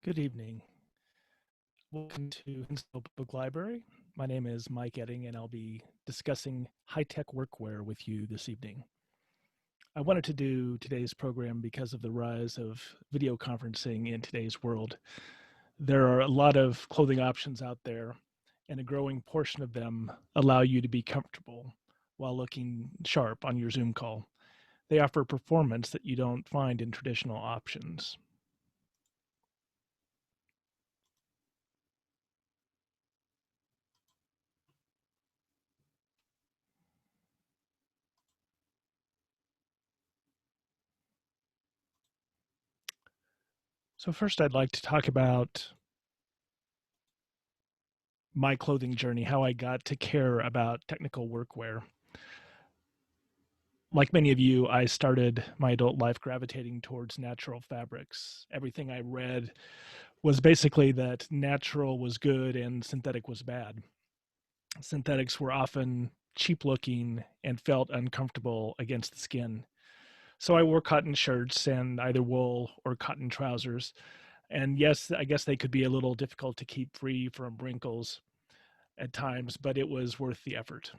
Good evening. Welcome to Hinsdale Public Library. My name is Mike Edding, and I'll be discussing high-tech workwear with you this evening. I wanted to do today's program because of the rise of video conferencing in today's world. There are a lot of clothing options out there, and a growing portion of them allow you to be comfortable while looking sharp on your Zoom call. They offer performance that you don't find in traditional options. So first, I'd like to talk about my clothing journey, how I got to care about technical workwear. Like many of you, I started my adult life gravitating towards natural fabrics. Everything I read was basically that natural was good and synthetic was bad. Synthetics were often cheap looking and felt uncomfortable against the skin. So I wore cotton shirts and either wool or cotton trousers. And yes, I guess they could be a little difficult to keep free from wrinkles at times, but it was worth the effort.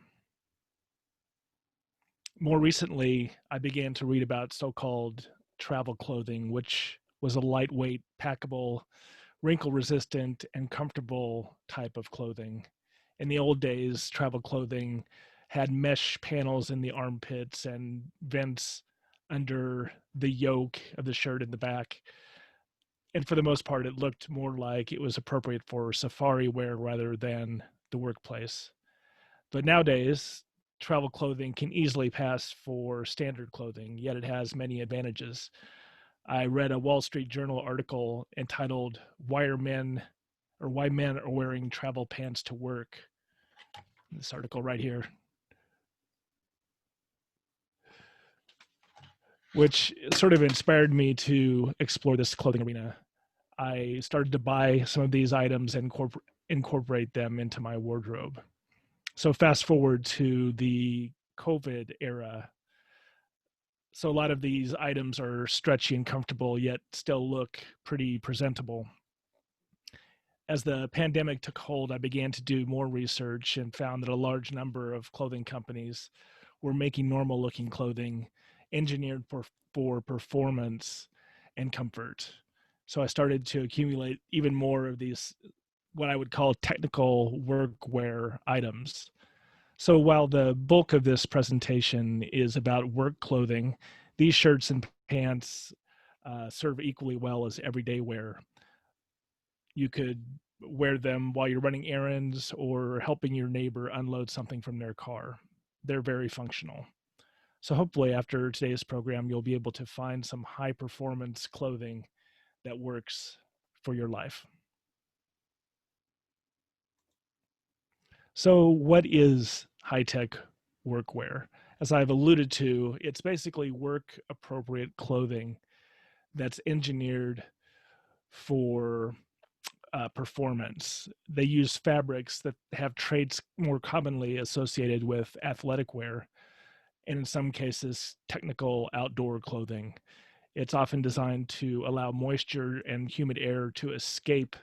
More recently, I began to read about so-called travel clothing, which was a lightweight, packable, wrinkle-resistant, and comfortable type of clothing. In the old days, travel clothing had mesh panels in the armpits and vents under the yoke of the shirt in the back. And for the most part, it looked more like it was appropriate for safari wear rather than the workplace. But nowadays, travel clothing can easily pass for standard clothing, yet it has many advantages. I read a Wall Street Journal article entitled Why Men Are Wearing Travel Pants to Work. This article right here, which sort of inspired me to explore this clothing arena. I started to buy some of these items and incorporate them into my wardrobe. So fast forward to the COVID era. So a lot of these items are stretchy and comfortable, yet still look pretty presentable. As the pandemic took hold, I began to do more research and found that a large number of clothing companies were making normal looking clothing engineered for performance and comfort. So I started to accumulate even more of these, what I would call technical workwear items. So while the bulk of this presentation is about work clothing, these shirts and pants serve equally well as everyday wear. You could wear them while you're running errands or helping your neighbor unload something from their car. They're very functional. So hopefully after today's program, you'll be able to find some high performance clothing that works for your life. So what is high-tech workwear? As I've alluded to, it's basically work appropriate clothing that's engineered for performance. They use fabrics that have traits more commonly associated with athletic wear, and in some cases, technical outdoor clothing. It's often designed to allow moisture and humid air to escape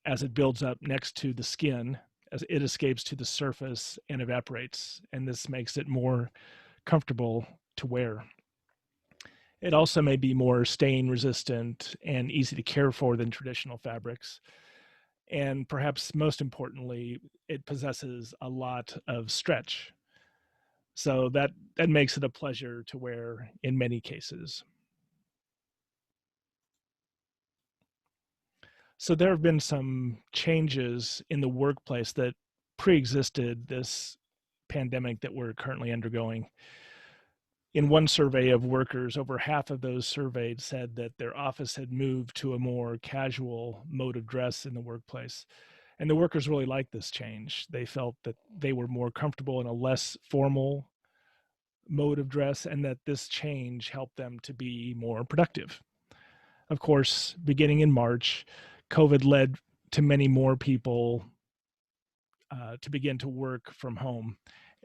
as it builds up next to the skin, as it escapes to the surface and evaporates, and this makes it more comfortable to wear. It also may be more stain resistant and easy to care for than traditional fabrics. And perhaps most importantly, it possesses a lot of stretch. So that makes it a pleasure to wear in many cases. So there have been some changes in the workplace that pre-existed this pandemic that we're currently undergoing. In one survey of workers, over half of those surveyed said that their office had moved to a more casual mode of dress in the workplace. And the workers really liked this change. They felt that they were more comfortable in a less formal mode of dress and that this change helped them to be more productive. Of course, beginning in March, COVID led to many more people to begin to work from home.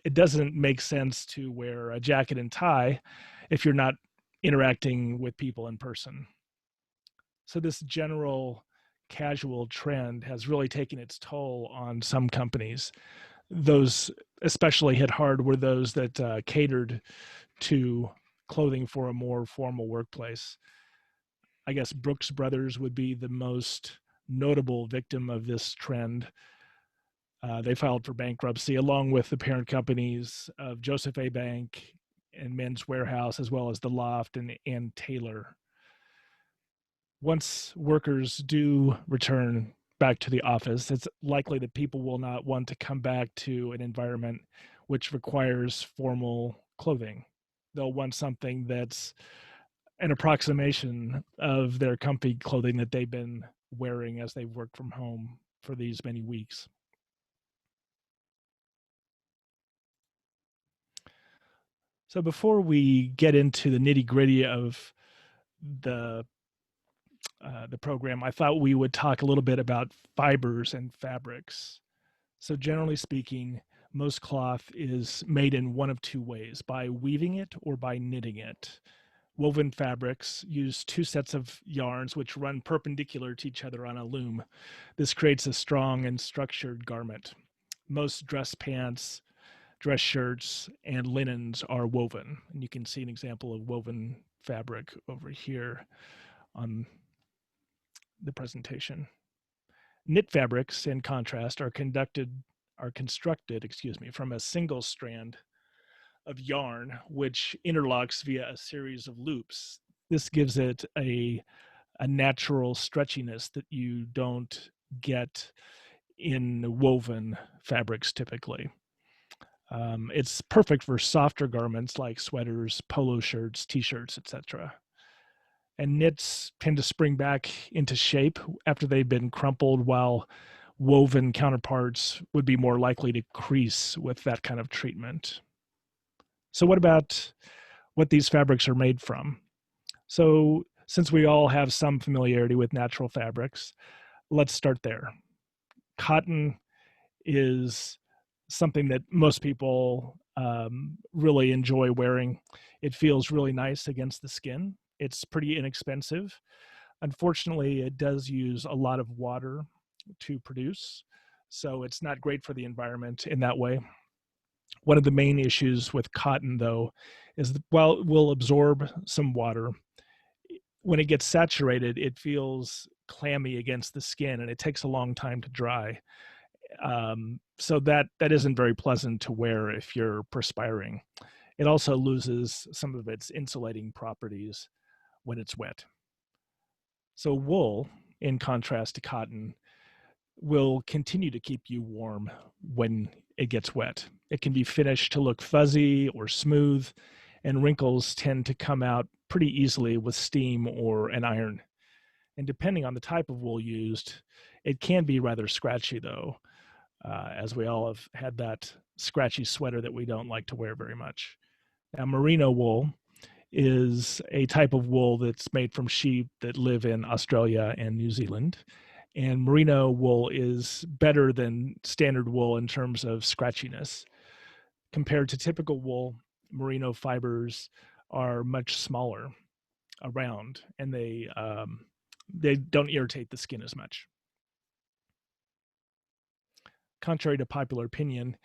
It doesn't make sense to wear a jacket and tie if you're not interacting with people in person. So this general casual trend has really taken its toll on some companies. Those especially hit hard were those that catered to clothing for a more formal workplace. I guess Brooks Brothers would be the most notable victim of this trend. They filed for bankruptcy along with the parent companies of Joseph A. Bank and Men's Warehouse, as well as the Loft and Taylor. Once workers do return back to the office, it's likely that people will not want to come back to an environment which requires formal clothing. They'll want something that's an approximation of their comfy clothing that they've been wearing as they've worked from home for these many weeks. So before we get into the nitty-gritty of the program, I thought we would talk a little bit about fibers and fabrics. So generally speaking, most cloth is made in one of two ways, by weaving it or by knitting it. Woven fabrics use two sets of yarns which run perpendicular to each other on a loom. This creates a strong and structured garment. Most dress pants, dress shirts, and linens are woven. And you can see an example of woven fabric over here on the presentation. Knit fabrics, in contrast, are constructed from a single strand of yarn, which interlocks via a series of loops. This gives it a natural stretchiness that you don't get in woven fabrics typically. It's perfect for softer garments like sweaters, polo shirts, t-shirts, etc. And knits tend to spring back into shape after they've been crumpled, while woven counterparts would be more likely to crease with that kind of treatment. So what about what these fabrics are made from? So since we all have some familiarity with natural fabrics, let's start there. Cotton is something that most people really enjoy wearing. It feels really nice against the skin. It's pretty inexpensive. Unfortunately, it does use a lot of water to produce, so it's not great for the environment in that way. One of the main issues with cotton, though, is that while it will absorb some water, when it gets saturated, it feels clammy against the skin, and it takes a long time to dry. So that isn't very pleasant to wear if you're perspiring. It also loses some of its insulating properties when it's wet. So wool, in contrast to cotton, will continue to keep you warm when it gets wet. It can be finished to look fuzzy or smooth, and wrinkles tend to come out pretty easily with steam or an iron. And depending on the type of wool used, it can be rather scratchy though, as we all have had that scratchy sweater that we don't like to wear very much. Now, merino wool is a type of wool that's made from sheep that live in Australia and New Zealand. And merino wool is better than standard wool in terms of scratchiness. Compared to typical wool, merino fibers are much smaller around, and they don't irritate the skin as much. Contrary to popular opinion,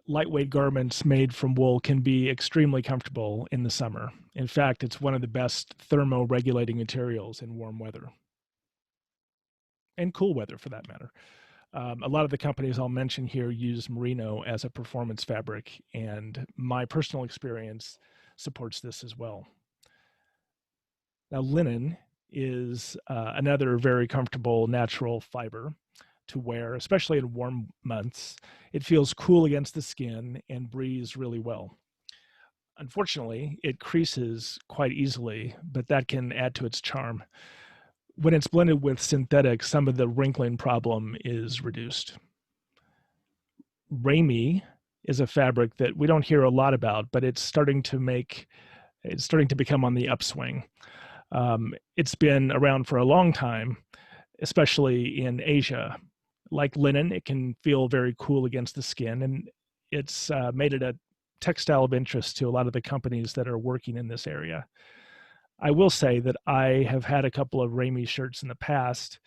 lightweight garments made from wool can be extremely comfortable in the summer. In fact, it's one of the best thermoregulating materials in warm weather, and cool weather for that matter. A lot of the companies I'll mention here use merino as a performance fabric, and my personal experience supports this as well. Now, linen is another very comfortable natural fiber to wear, especially in warm months. It feels cool against the skin and breathes really well. Unfortunately, it creases quite easily, but that can add to its charm. When it's blended with synthetics, some of the wrinkling problem is reduced. Ramie is a fabric that we don't hear a lot about, but it's starting to become on the upswing. It's been around for a long time, especially in Asia. Like linen, it can feel very cool against the skin, and it's made it a textile of interest to a lot of the companies that are working in this area. I will say that I have had a couple of Ramie shirts in the past,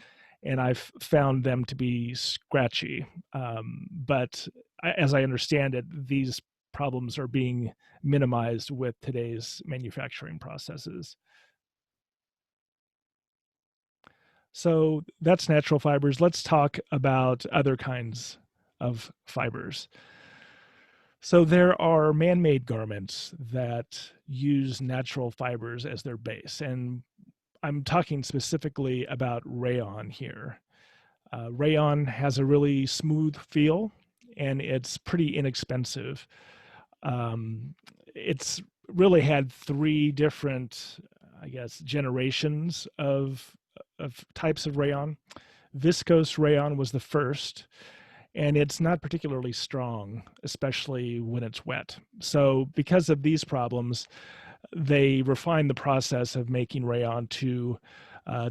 and I've found them to be scratchy. But as I understand it, these problems are being minimized with today's manufacturing processes. So that's natural fibers. Let's talk about other kinds of fibers. So there are man-made garments that use natural fibers as their base, and I'm talking specifically about rayon here. Rayon has a really smooth feel, and it's pretty inexpensive. It's really had three different, I guess, generations of types of rayon. Viscose rayon was the first, and it's not particularly strong, especially when it's wet. So, because of these problems, they refined the process of making rayon to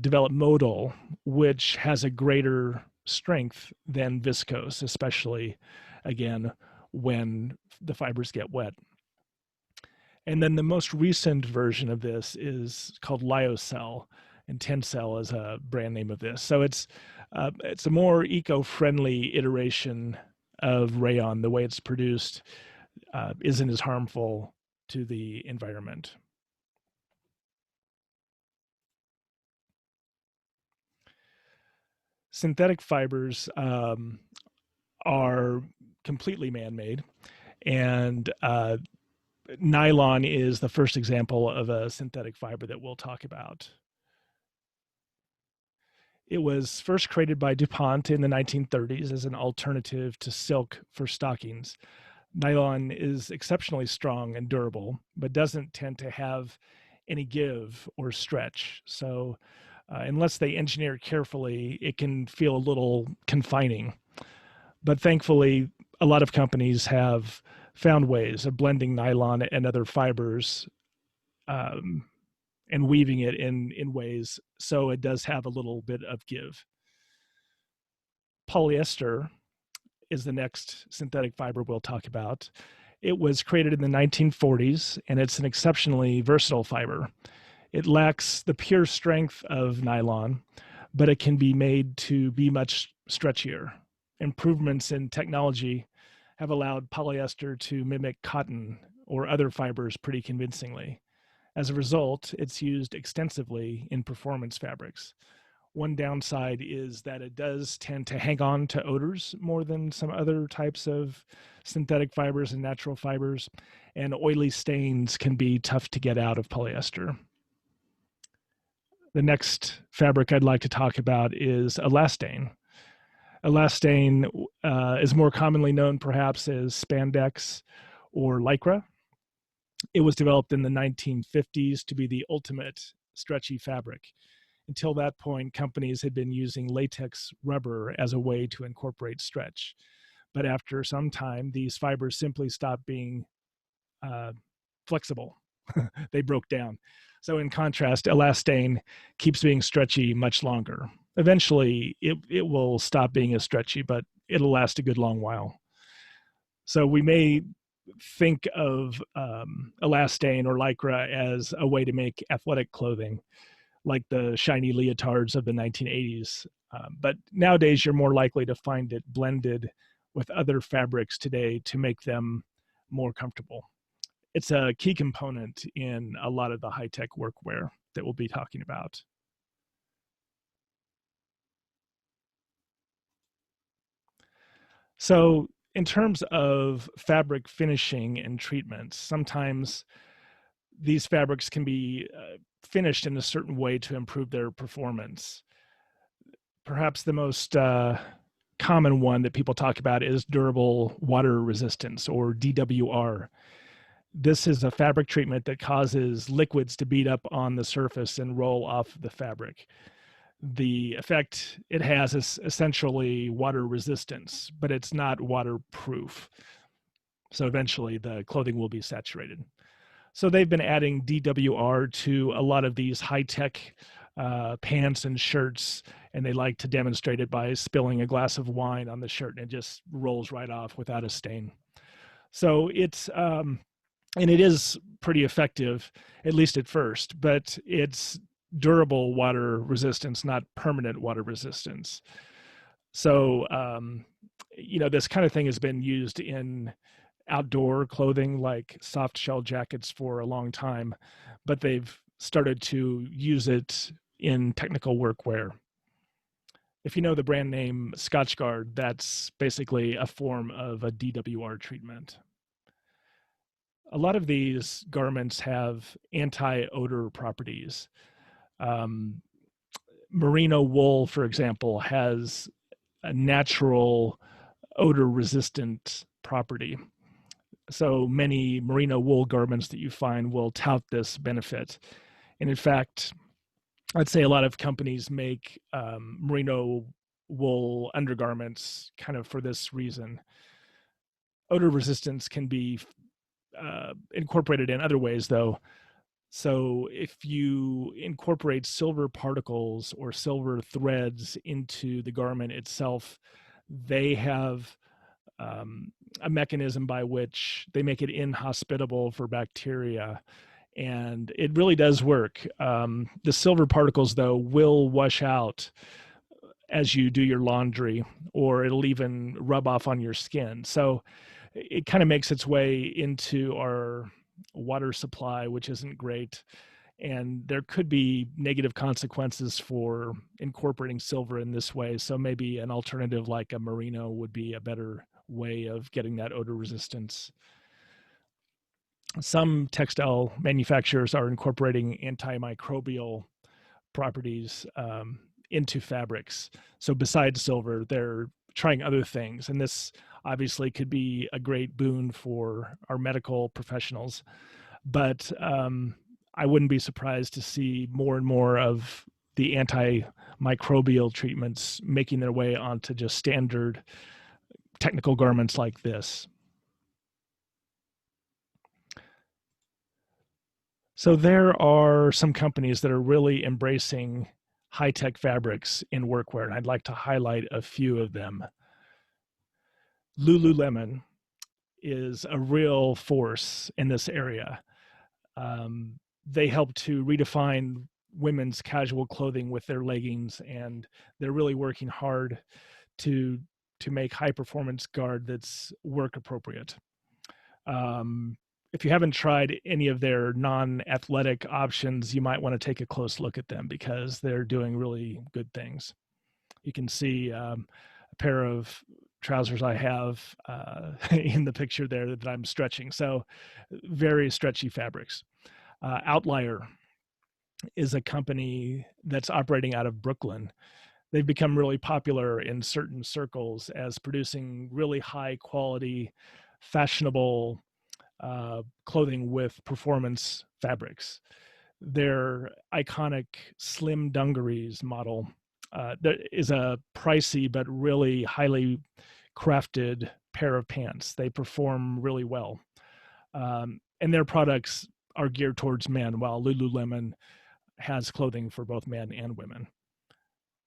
develop modal, which has a greater strength than viscose, especially again when the fibers get wet. And then the most recent version of this is called Lyocell, and Tencel is a brand name of this. So it's a more eco-friendly iteration of rayon. The way it's produced isn't as harmful to the environment. Synthetic fibers are completely man-made, and nylon is the first example of a synthetic fiber that we'll talk about. It was first created by DuPont in the 1930s as an alternative to silk for stockings. Nylon is exceptionally strong and durable, but doesn't tend to have any give or stretch. So, unless they engineer it carefully, it can feel a little confining. But thankfully, a lot of companies have found ways of blending nylon and other fibers um, and weaving it in ways so it does have a little bit of give. Polyester is the next synthetic fiber we'll talk about. It was created in the 1940s, and it's an exceptionally versatile fiber. It lacks the pure strength of nylon, but it can be made to be much stretchier. Improvements in technology have allowed polyester to mimic cotton or other fibers pretty convincingly. As a result, it's used extensively in performance fabrics. One downside is that it does tend to hang on to odors more than some other types of synthetic fibers and natural fibers, and oily stains can be tough to get out of polyester. The next fabric I'd like to talk about is elastane. Elastane is more commonly known perhaps as spandex or lycra. It was developed in the 1950s to be the ultimate stretchy fabric. Until that point, companies had been using latex rubber as a way to incorporate stretch. But after some time, these fibers simply stopped being flexible. They broke down. So in contrast, elastane keeps being stretchy much longer. Eventually, it will stop being as stretchy, but it'll last a good long while. So we may think of elastane or lycra as a way to make athletic clothing, like the shiny leotards of the 1980s. But nowadays, you're more likely to find it blended with other fabrics today to make them more comfortable. It's a key component in a lot of the high-tech workwear that we'll be talking about. So in terms of fabric finishing and treatments, sometimes these fabrics can be finished in a certain way to improve their performance. Perhaps the most common one that people talk about is durable water resistance, or DWR. This is a fabric treatment that causes liquids to bead up on the surface and roll off the fabric. The effect it has is essentially water resistance, but it's not waterproof. So eventually the clothing will be saturated. So they've been adding DWR to a lot of these high-tech pants and shirts, and they like to demonstrate it by spilling a glass of wine on the shirt, and it just rolls right off without a stain. So it's and it is pretty effective, at least at first, but it's durable water resistance, not permanent water resistance. So, this kind of thing has been used in outdoor clothing like soft shell jackets for a long time, but they've started to use it in technical workwear. If you know the brand name Scotchgard, that's basically a form of a DWR treatment. A lot of these garments have anti-odor properties. Um, Merino wool, for example, has a natural odor resistant property. So many merino wool garments that you find will tout this benefit. And in fact, I'd say a lot of companies make merino wool undergarments kind of for this reason. Odor resistance can be incorporated in other ways, though. So if you incorporate silver particles or silver threads into the garment itself, they have a mechanism by which they make it inhospitable for bacteria. And it really does work. The silver particles, though, will wash out as you do your laundry, or it'll even rub off on your skin. So it kind of makes its way into our water supply, which isn't great. And there could be negative consequences for incorporating silver in this way. So maybe an alternative like a merino would be a better way of getting that odor resistance. Some textile manufacturers are incorporating antimicrobial properties into fabrics. So besides silver, they're trying other things. And this obviously could be a great boon for our medical professionals. But I wouldn't be surprised to see more and more of the antimicrobial treatments making their way onto just standard technical garments like this. So there are some companies that are really embracing high-tech fabrics in workwear, and I'd like to highlight a few of them. Lululemon is a real force in this area. They help to redefine women's casual clothing with their leggings, and they're really working hard to make high performance guard that's work appropriate. If you haven't tried any of their non-athletic options, you might want to take a close look at them because they're doing really good things. You can see a pair of trousers I have in the picture there that I'm stretching. So very stretchy fabrics. Outlier is a company that's operating out of Brooklyn. They've become really popular in certain circles as producing really high quality, fashionable clothing with performance fabrics. Their iconic slim dungarees model that is a pricey but really highly crafted pair of pants. They perform really well. And their products are geared towards men, while Lululemon has clothing for both men and women.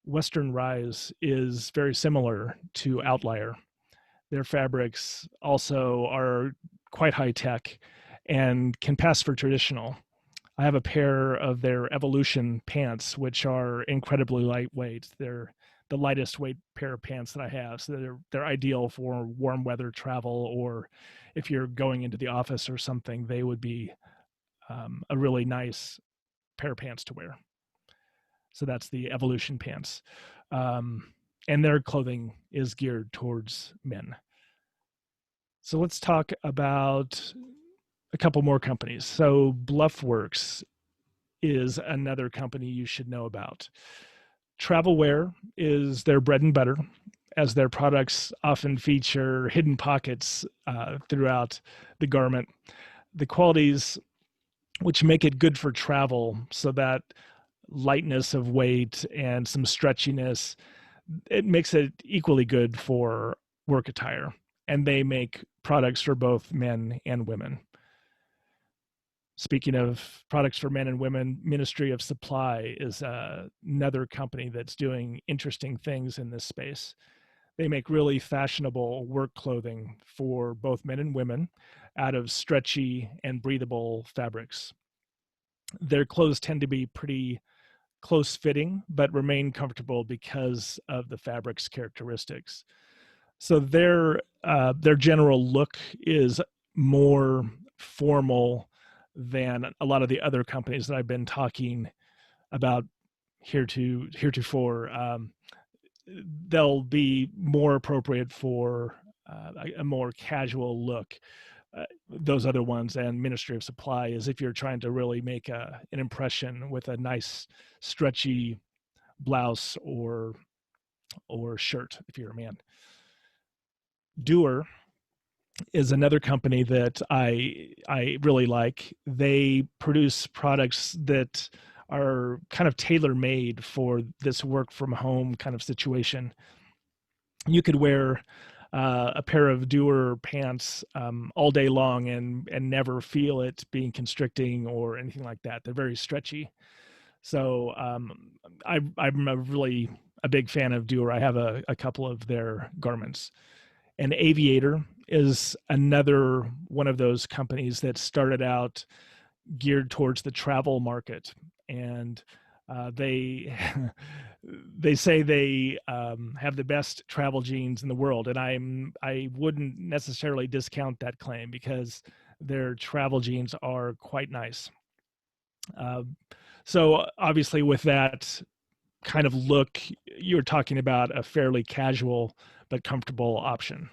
Western Rise is very similar to Outlier. Their fabrics also are quite high tech and can pass for traditional. I have a pair of their Evolution pants, which are incredibly lightweight. They're the lightest weight pair of pants that I have. So they're ideal for warm weather travel, or if you're going into the office or something, they would be a really nice pair of pants to wear. So that's the Evolution pants. And their clothing is geared towards men. So let's talk about a couple more companies. So Bluffworks is another company you should know about. Travel wear is their bread and butter, as their products often feature hidden pockets throughout the garment. The qualities which make it good for travel, so that lightness of weight and some stretchiness, it makes it equally good for work attire. And they make products for both men and women. Speaking of products for men and women, Ministry of Supply is another company that's doing interesting things in this space. They make really fashionable work clothing for both men and women. out of stretchy and breathable fabrics. Their clothes tend to be pretty close fitting, but remain comfortable because of the fabric's characteristics. So their general look is more formal than a lot of the other companies that I've been talking about heretofore. They'll be more appropriate for a more casual look. Those other ones and Ministry of Supply is if you're trying to really make an impression with a nice stretchy blouse or shirt if you're a man. Doer is another company that I really like. They produce products that are kind of tailor-made for this work from home kind of situation. You could wear a pair of Doer pants all day long and never feel it being constricting or anything like that. They're very stretchy. So I'm a big fan of Doer. I have a couple of their garments. And Aviator is another one of those companies that started out geared towards the travel market, and they they say they have the best travel jeans in the world, and I wouldn't necessarily discount that claim because their travel jeans are quite nice. So obviously, with that kind of look, you're talking about a fairly casual but comfortable option.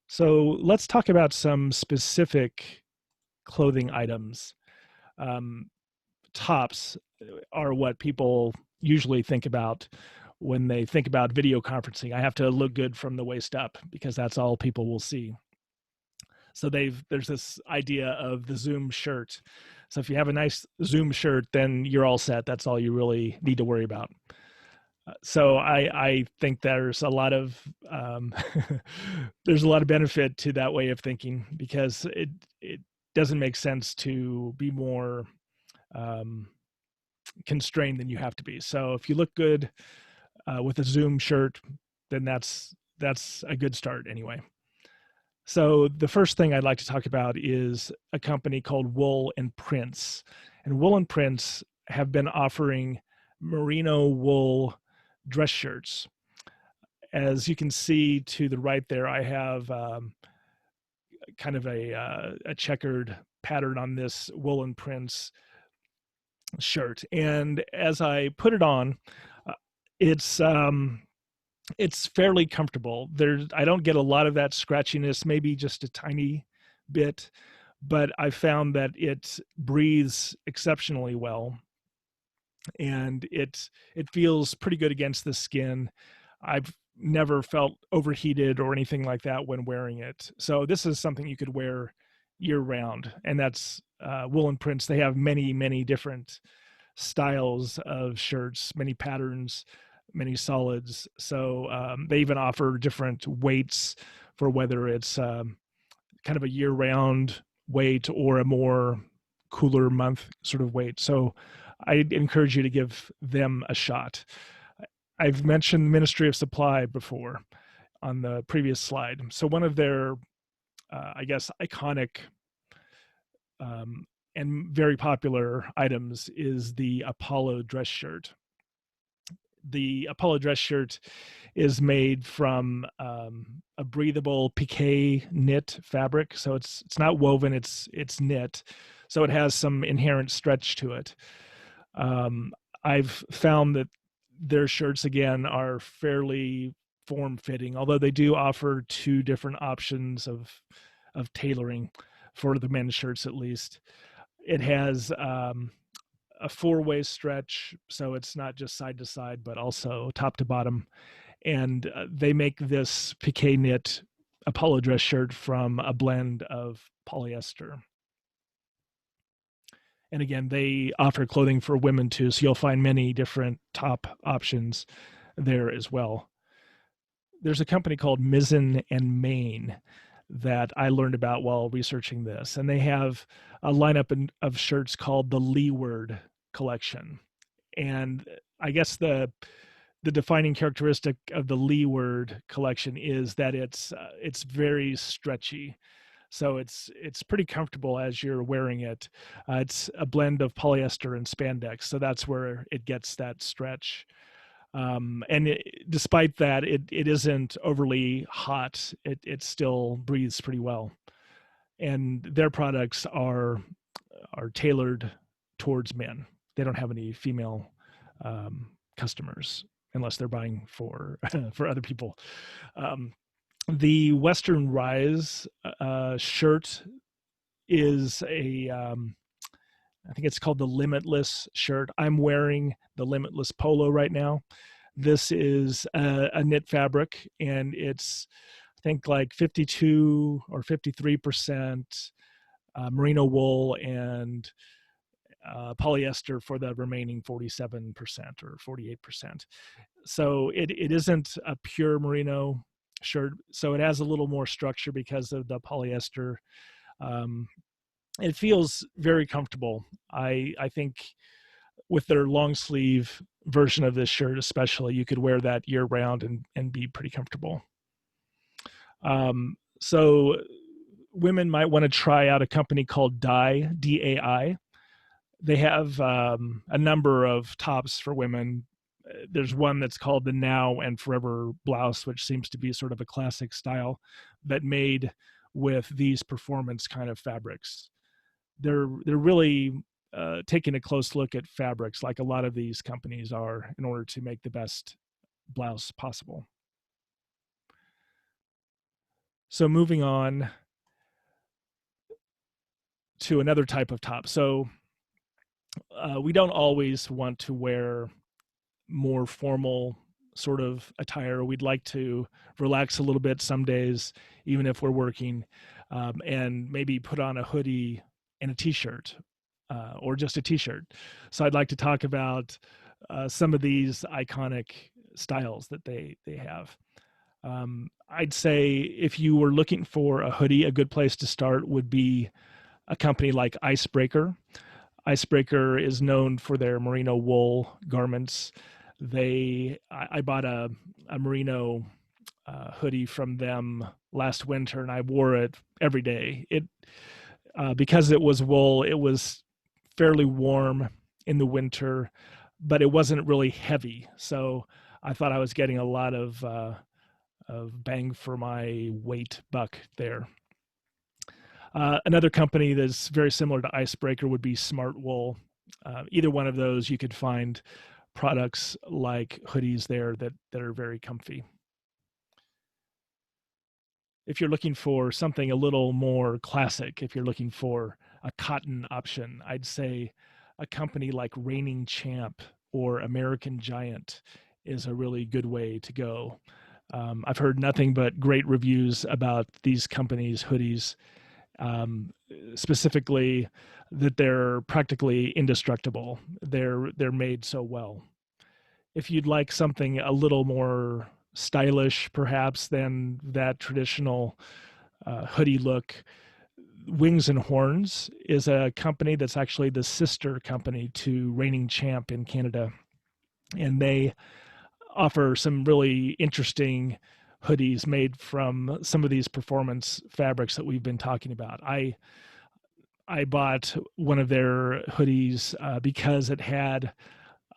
So let's talk about some specific clothing items. Tops are what people usually think about when they think about video conferencing. I have to look good from the waist up because that's all people will see. So there's this idea of the Zoom shirt. So if you have a nice Zoom shirt, then you're all set. That's all you really need to worry about. So I think there's a lot of there's a lot of benefit to that way of thinking because it doesn't make sense to be more constrained than you have to be. So if you look good with a Zoom shirt, then that's a good start anyway. So the first thing I'd like to talk about is a company called Wool and Prince. And Wool and Prince have been offering merino wool dress shirts. As you can see to the right there, I have kind of a checkered pattern on this Wool and Prince shirt. And as I put it on, it's fairly comfortable. I don't get a lot of that scratchiness, maybe just a tiny bit, but I found that it breathes exceptionally well, and it feels pretty good against the skin. I've never felt overheated or anything like that when wearing it. So this is something you could wear year round, and that's Wool and Prince. They have many different styles of shirts, many patterns, many solids. So they even offer different weights for whether it's kind of a year-round weight or a more cooler month sort of weight. So I'd encourage you to give them a shot. I've mentioned Ministry of Supply before on the previous slide. So one of their, I guess, iconic and very popular items is the Apollo dress shirt. The Apollo dress shirt is made from a breathable piqué knit fabric. So it's not woven, it's knit. So it has some inherent stretch to it. I've found that their shirts, again, are fairly form-fitting, although they do offer two different options of tailoring for the men's shirts, at least. It has a four-way stretch, so it's not just side to side, but also top to bottom. And they make this piqué knit Apollo dress shirt from a blend of polyester. And again, they offer clothing for women too, so you'll find many different top options there as well. There's a company called Mizzen and Main that I learned about while researching this, and they have a lineup of shirts called the Leeward collection. And I guess the the defining characteristic of the Leeward collection is that it's very stretchy. So it's pretty comfortable as you're wearing it. It's a blend of polyester and spandex, so that's where it gets that stretch. Despite that, it isn't overly hot. It still breathes pretty well. And their products are tailored towards men. They don't have any female customers unless they're buying for for other people. Um, the Western Rise shirt is I think it's called the Limitless shirt. I'm wearing the Limitless polo right now. This is a knit fabric, and it's I think like 52 or 53% merino wool and polyester for the remaining 47% or 48%. So it isn't a pure merino shirt. So it has a little more structure because of the polyester. Um, it feels very comfortable. I think with their long sleeve version of this shirt, especially, you could wear that year round and be pretty comfortable. So women might want to try out a company called Dai, DAI. They have a number of tops for women. There's one that's called the Now and Forever blouse, which seems to be sort of a classic style, but made with these performance kind of fabrics. They're really taking a close look at fabrics, like a lot of these companies are, in order to make the best blouse possible. So moving on to another type of top. So we don't always want to wear more formal sort of attire. We'd like to relax a little bit some days, even if we're working, and maybe put on a hoodie and a t-shirt, or just a t-shirt. So I'd like to talk about some of these iconic styles that they have. I'd say if you were looking for a hoodie, a good place to start would be a company like Icebreaker. Icebreaker is known for their merino wool garments. I bought a merino hoodie from them last winter, and I wore it every day. Because it was wool, it was fairly warm in the winter, but it wasn't really heavy. So I thought I was getting a lot of bang for my weight buck there. Another company that's very similar to Icebreaker would be Smart Wool. Either one of those, you could find products like hoodies there that are very comfy. If you're looking for something a little more classic, if you're looking for a cotton option, I'd say a company like Reigning Champ or American Giant is a really good way to go. I've heard nothing but great reviews about these companies' hoodies, specifically that they're practically indestructible. They're made so well. If you'd like something a little more stylish, perhaps, than that traditional hoodie look, Wings and Horns is a company that's actually the sister company to Reigning Champ in Canada. And they offer some really interesting hoodies made from some of these performance fabrics that we've been talking about. I bought one of their hoodies because it had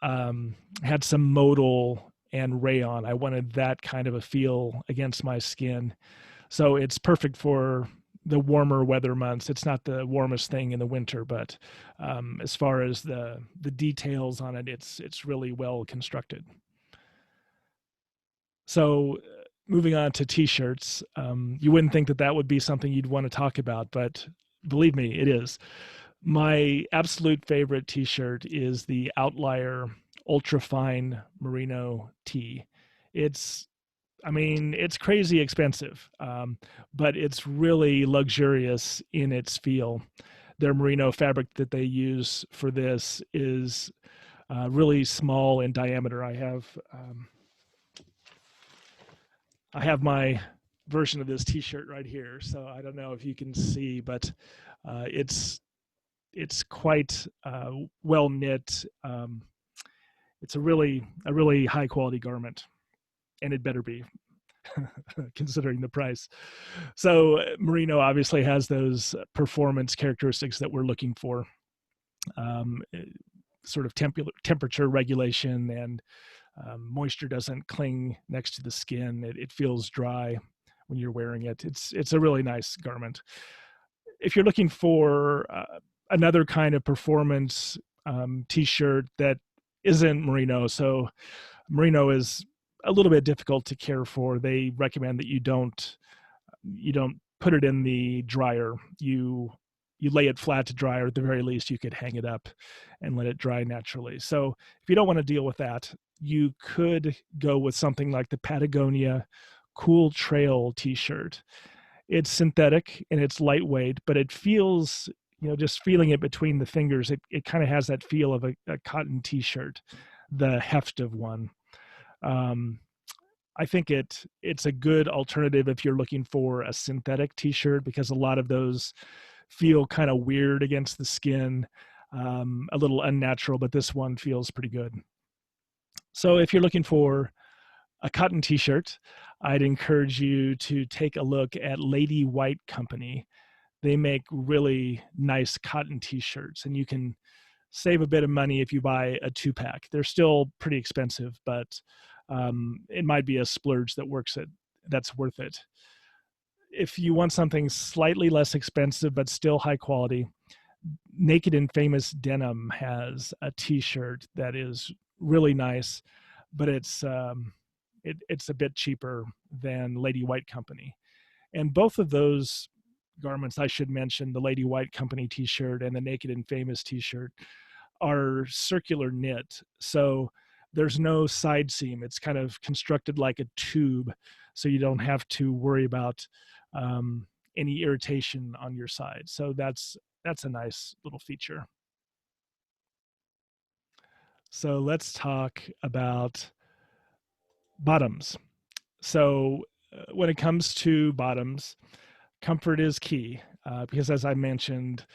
some modal and rayon. I wanted that kind of a feel against my skin. So it's perfect for the warmer weather months. It's not the warmest thing in the winter, but as far as the details on it, it's really well constructed. So moving on to t-shirts, you wouldn't think that would be something you'd want to talk about, but believe me, it is. My absolute favorite t-shirt is the Outlier ultra fine merino tee. It's crazy expensive, but it's really luxurious in its feel. Their merino fabric that they use for this is really small in diameter. I have my version of this t-shirt right here, so I don't know if you can see, but it's quite well knit. It's a really high quality garment, and it better be considering the price. So merino obviously has those performance characteristics that we're looking for, um, sort of temperature regulation, and moisture doesn't cling next to the skin. It feels dry when you're wearing it. It's a really nice garment. If you're looking for another kind of performance t-shirt that isn't merino, so merino is a little bit difficult to care for. They recommend that you don't put it in the dryer. You lay it flat to dry, or at the very least you could hang it up and let it dry naturally. So if you don't want to deal with that, you could go with something like the Patagonia Cool Trail t-shirt. It's synthetic and it's lightweight, but it feels, just feeling it between the fingers, it kind of has that feel of a cotton t-shirt, the heft of one. I think it's a good alternative if you're looking for a synthetic t-shirt, because a lot of those feel kind of weird against the skin, a little unnatural, but this one feels pretty good. So if you're looking for a cotton t-shirt, I'd encourage you to take a look at Lady White Company. They make really nice cotton t-shirts, and you can save a bit of money if you buy a 2-pack. They're still pretty expensive, but it might be a splurge that's worth it. If you want something slightly less expensive but still high quality, Naked and Famous Denim has a t-shirt that is really nice, but it's a bit cheaper than Lady White Company. And both of those garments, I should mention, the Lady White Company t-shirt and the Naked and Famous t-shirt, are circular knit. So there's no side seam. It's kind of constructed like a tube, so you don't have to worry about any irritation on your side. So that's a nice little feature. So let's talk about bottoms. So when it comes to bottoms, comfort is key, because as I mentioned,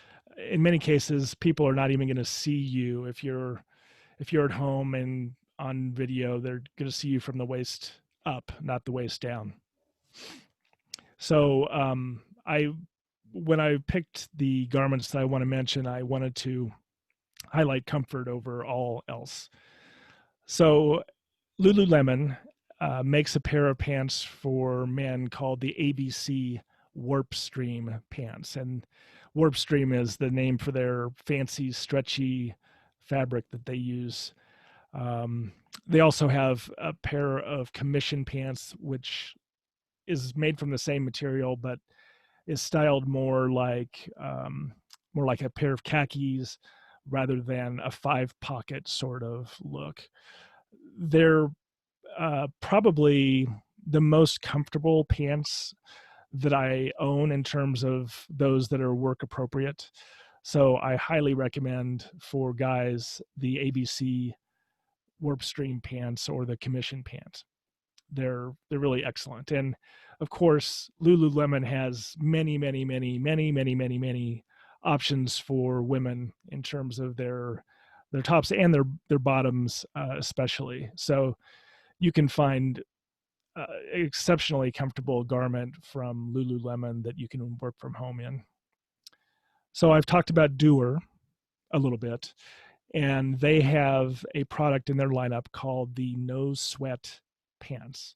in many cases, people are not even going to see you if you're at home, and on video, they're going to see you from the waist up, not the waist down. So when I picked the garments that I want to mention, I wanted to highlight comfort over all else. So Lululemon makes a pair of pants for men called the ABC Warp Stream pants. And Warp Stream is the name for their fancy, stretchy fabric that they use. They also have a pair of commission pants, which is made from the same material, but is styled more like a pair of khakis rather than a 5-pocket sort of look. They're probably the most comfortable pants that I own in terms of those that are work appropriate. So I highly recommend for guys the ABC Warp Stream pants or the commission pants. They're really excellent. And of course, Lululemon has many options for women in terms of their tops and their bottoms, especially. So you can find exceptionally comfortable garment from Lululemon that you can work from home in. So I've talked about Doer a little bit, and they have a product in their lineup called the No Sweat pants.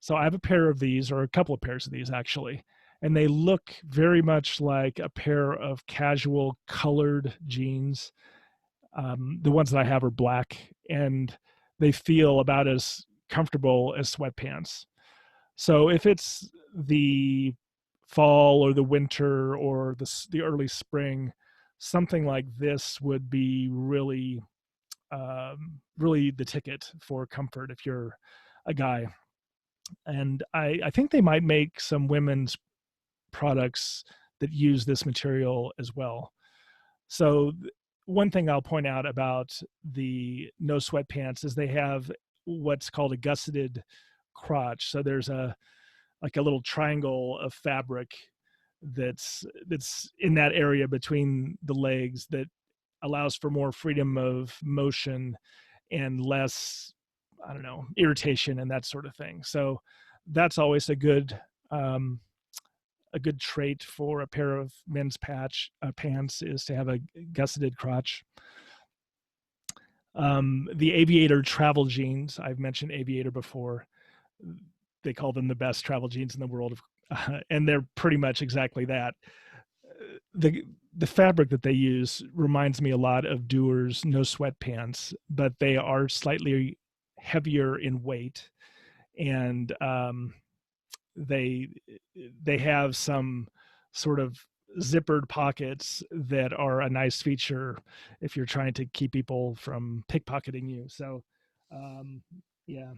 So I have a pair of these, or a couple of pairs of these actually, and they look very much like a pair of casual colored jeans. The ones that I have are black, and they feel about as comfortable as sweatpants. So if it's the fall or the winter or the early spring, something like this would be really the ticket for comfort if you're a guy. And I think they might make some women's products that use this material as well. So one thing I'll point out about the No Sweat pants is they have what's called a gusseted crotch. So there's a little triangle of fabric that's in that area between the legs that allows for more freedom of motion and less, I don't know, irritation and that sort of thing. So that's always a good trait for a pair of men's pants is to have a gusseted crotch. The aviator travel jeans, I've mentioned aviator before. They call them the best travel jeans in the world, and they're pretty much exactly that. The the fabric that they use reminds me a lot of Dewar's no sweat pants, but they are slightly heavier in weight, and they they have some sort of zippered pockets that are a nice feature if you're trying to keep people from pickpocketing you. So um, yeah.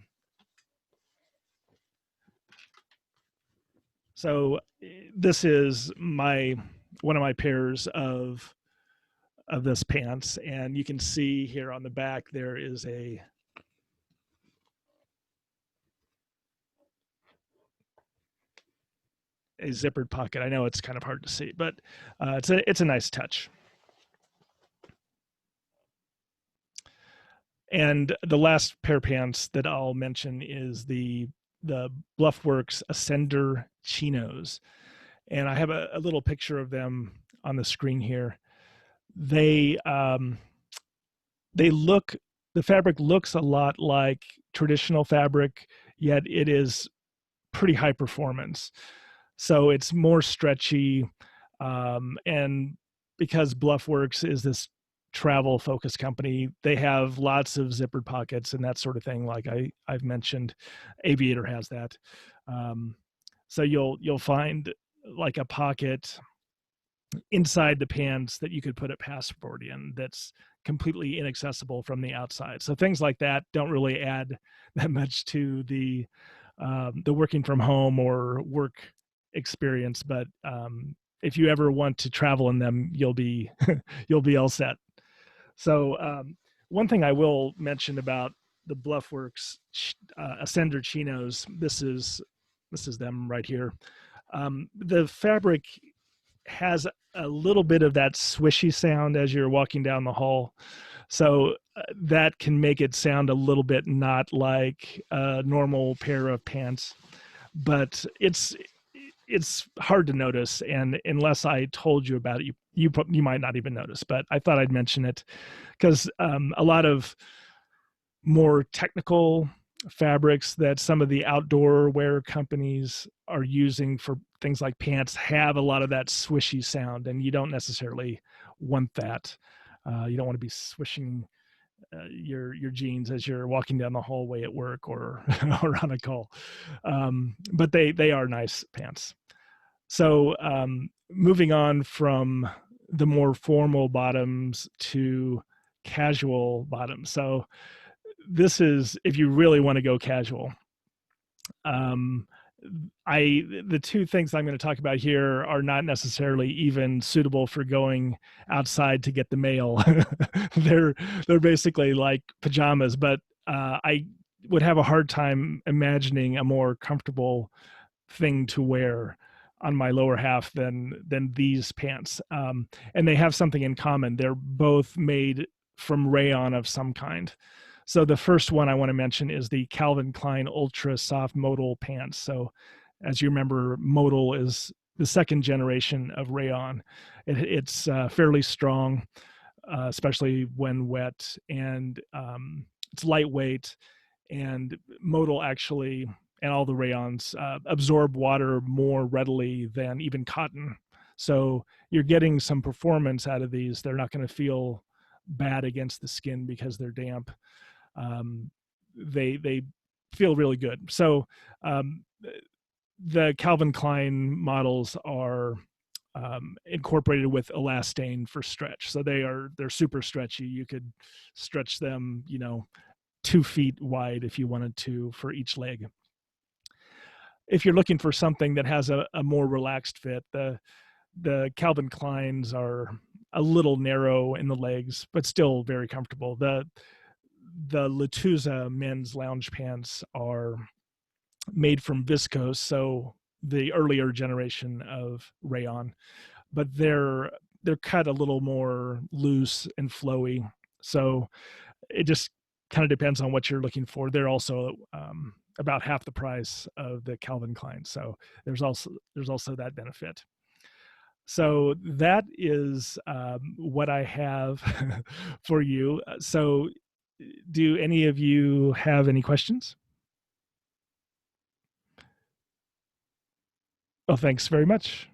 So this is my one of my pairs of this pants, and you can see here on the back there is a zippered pocket. I know it's kind of hard to see, but it's a nice touch. And the last pair of pants that I'll mention is the Bluffworks Ascender chinos, and I have a little picture of them on the screen here. They they look the fabric looks a lot like traditional fabric, yet it is pretty high performance. So it's more stretchy, and because Bluffworks is this travel focused company, they have lots of zippered pockets and that sort of thing. Like I've mentioned, Aviator has that. Um, so you'll find like a pocket inside the pants that you could put a passport in that's completely inaccessible from the outside. So things like that don't really add that much to the working from home or work experience. But if you ever want to travel in them, you'll be you'll be all set. So one thing I will mention about the Bluffworks Ascender chinos, this is them right here. The fabric has a little bit of that swishy sound as you're walking down the hall. So that can make it sound a little bit not like a normal pair of pants, but it's hard to notice. And unless I told you about it, you might not even notice. But I thought I'd mention it because a lot of more technical fabrics that some of the outdoor wear companies are using for things like pants have a lot of that swishy sound, and you don't necessarily want that. You don't want to be swishing your jeans as you're walking down the hallway at work or or on a call. But they are nice pants. So moving on from the more formal bottoms to casual bottoms. So this is if you really want to go casual. Um, the two things I'm going to talk about here are not necessarily even suitable for going outside to get the mail. they're they're basically like pajamas, but I would have a hard time imagining a more comfortable thing to wear on my lower half than these pants. And they have something in common. They're both made from rayon of some kind. So the first one I want to mention is the Calvin Klein Ultra Soft Modal pants. So as you remember, Modal is the second generation of rayon. It's fairly strong, especially when wet, and it's lightweight. And Modal actually, and all the rayons, absorb water more readily than even cotton. So you're getting some performance out of these. They're not going to feel bad against the skin because they're damp. They feel really good. So the Calvin Klein models are incorporated with elastane for stretch. So they're super stretchy. You could stretch them, 2 feet wide if you wanted to for each leg. If you're looking for something that has a more relaxed fit, the Calvin Kleins are a little narrow in the legs, but still very comfortable. The Latuza men's lounge pants are made from viscose, so the earlier generation of rayon, but they're cut a little more loose and flowy. So it just kind of depends on what you're looking for. They're also about half the price of the Calvin Klein. So there's also that benefit. So that is what I have for you. So do any of you have any questions? Well, thanks very much.